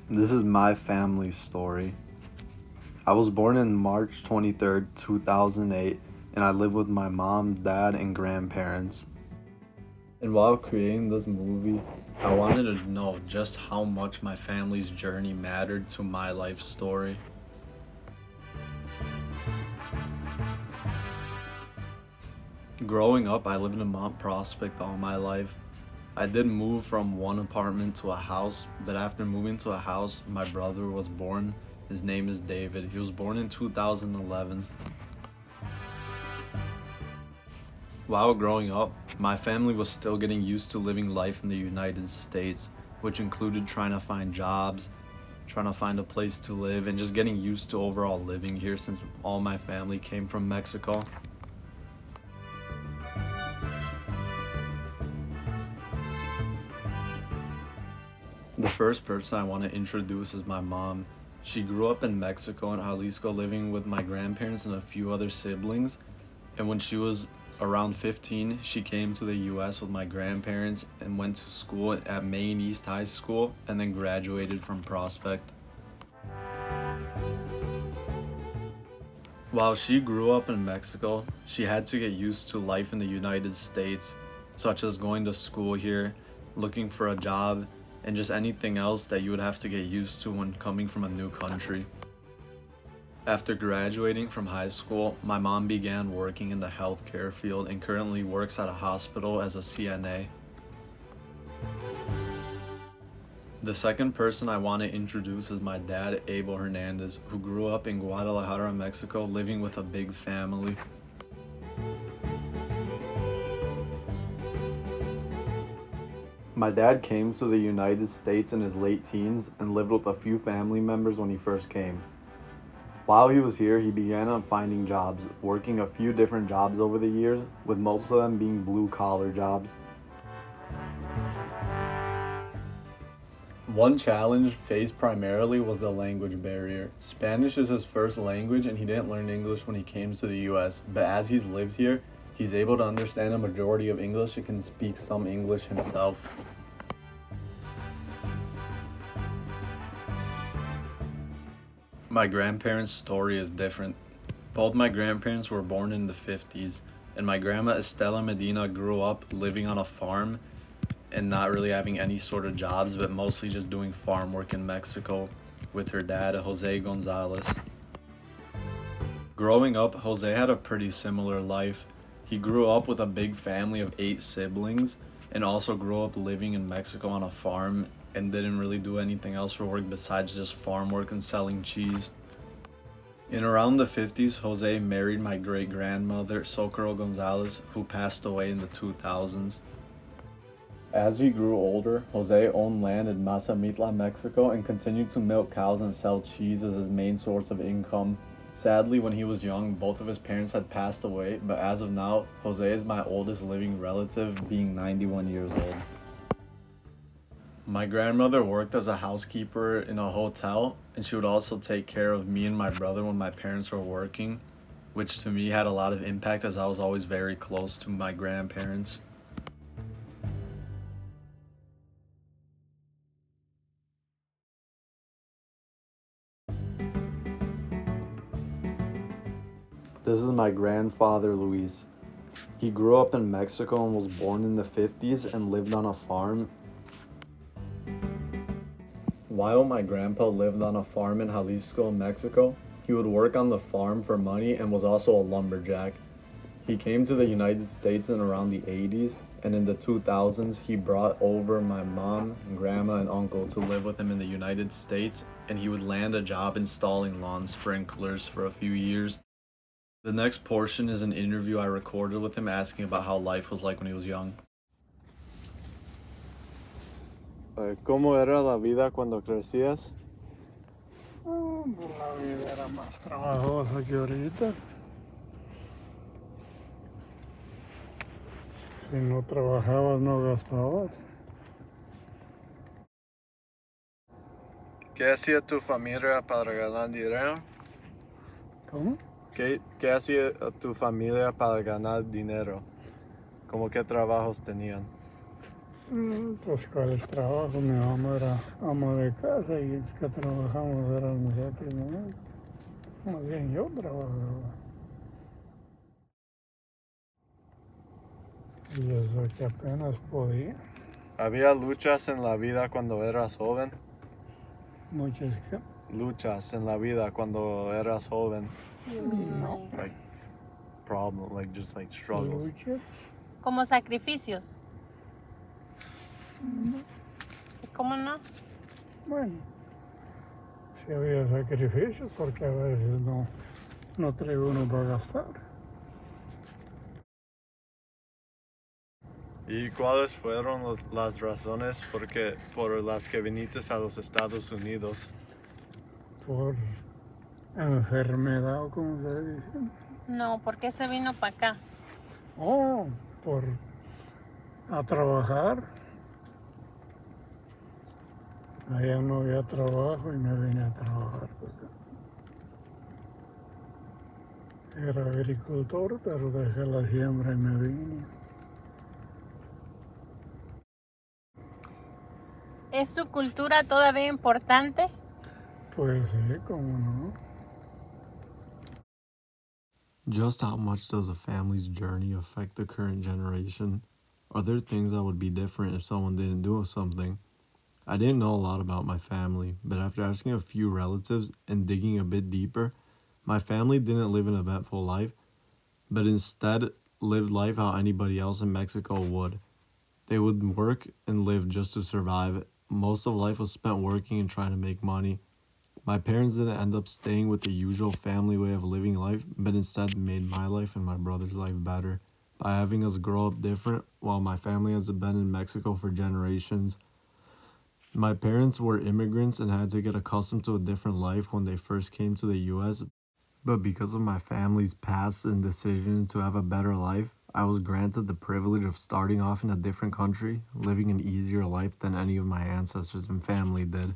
This is my family's story. I was born in March 23rd, 2008, and I live with my mom, dad, and grandparents. And while creating this movie, I wanted to know just how much my family's journey mattered to my life story. Growing up, I lived in Mount Prospect all my life. I did move from one apartment to a house, but after moving to a house, my brother was born. His name is David. He was born in 2011. While growing up, my family was still getting used to living life in the United States, which included trying to find jobs, trying to find a place to live, and just getting used to overall living here since all my family came from Mexico. The first person I want to introduce is my mom. She grew up in Mexico and Jalisco, living with my grandparents and a few other siblings. And when she was around 15, she came to the US with my grandparents and went to school at Maine East High School and then graduated from Prospect. While she grew up in Mexico, she had to get used to life in the United States, such as going to school here, looking for a job, and just anything else that you would have to get used to when coming from a new country. After graduating from high school, my mom began working in the healthcare field and currently works at a hospital as a CNA. The second person I want to introduce is my dad, Abel Hernandez, who grew up in Guadalajara, Mexico, living with a big family. My dad came to the United States in his late teens and lived with a few family members when he first came. While he was here, he began on finding jobs, working a few different jobs over the years, with most of them being blue-collar jobs. One challenge faced primarily was the language barrier. Spanish is his first language and he didn't learn English when he came to the US, but as he's lived here, he's able to understand a majority of English and can speak some English himself. My grandparents' story is different. Both my grandparents were born in the 50s, and my grandma Estela Medina grew up living on a farm and not really having any sort of jobs, but mostly just doing farm work in Mexico with her dad, Jose Gonzalez. Growing up, Jose had a pretty similar life. He grew up with a big family of 8 siblings and also grew up living in Mexico on a farm and didn't really do anything else for work besides just farm work and selling cheese. In around the 50s, Jose married my great grandmother, Socorro Gonzalez, who passed away in the 2000s. As he grew older, Jose owned land in Mazamitla, Mexico, and continued to milk cows and sell cheese as his main source of income. Sadly, when he was young, both of his parents had passed away, but as of now, Jose is my oldest living relative, being 91 years old. My grandmother worked as a housekeeper in a hotel, and she would also take care of me and my brother when my parents were working, which to me had a lot of impact as I was always very close to my grandparents. This is my grandfather, Luis. He grew up in Mexico and was born in the 50s and lived on a farm. While my grandpa lived on a farm in Jalisco, Mexico, he would work on the farm for money and was also a lumberjack. He came to the United States in around the 80s, and in the 2000s, he brought over my mom, grandma, and uncle to live with him in the United States, and he would land a job installing lawn sprinklers for a few years. The next portion is an interview I recorded with him asking about how life was like when he was young. ¿Cómo era la vida cuando crecías? La vida era más trabajosa que ahorita. Si no trabajabas, no gastabas. ¿Qué hacía tu familia para ganar dinero? ¿Cómo? ¿Qué hacía tu familia para ganar dinero? ¿Cómo qué trabajos tenían? Pues cuáles trabajos, mi mamá era ama de casa y los que trabajamos eran nosotros nomás. Más bien yo trabajaba. Y eso que apenas podía. ¿Había luchas en la vida cuando eras joven? Muchas que Luchas en la vida cuando eras joven. no. Like problem, like just like struggles. Luchas. Como sacrificios. ¿Cómo no? Bueno, si había sacrificios porque a veces no trae uno para gastar. ¿Y cuáles fueron las razones por las que viniste a los Estados Unidos? Por enfermedad o como se dice. No, ¿por qué se vino para acá? Oh, a trabajar. Allá no había trabajo y me vine a trabajar para acá. Era agricultor, pero dejé la siembra y me vine. ¿Es su cultura todavía importante? Pues sí, cómo no. Just how much does a family's journey affect the current generation? Are there things that would be different if someone didn't do something? I didn't know a lot about my family, but after asking a few relatives and digging a bit deeper, my family didn't live an eventful life, but instead lived life how anybody else in Mexico would. They would work and live just to survive. Most of life was spent working and trying to make money. My parents didn't end up staying with the usual family way of living life, but instead made my life and my brother's life better by having us grow up different while my family has been in Mexico for generations. My parents were immigrants and had to get accustomed to a different life when they first came to the US, but because of my family's past and decision to have a better life, I was granted the privilege of starting off in a different country, living an easier life than any of my ancestors and family did.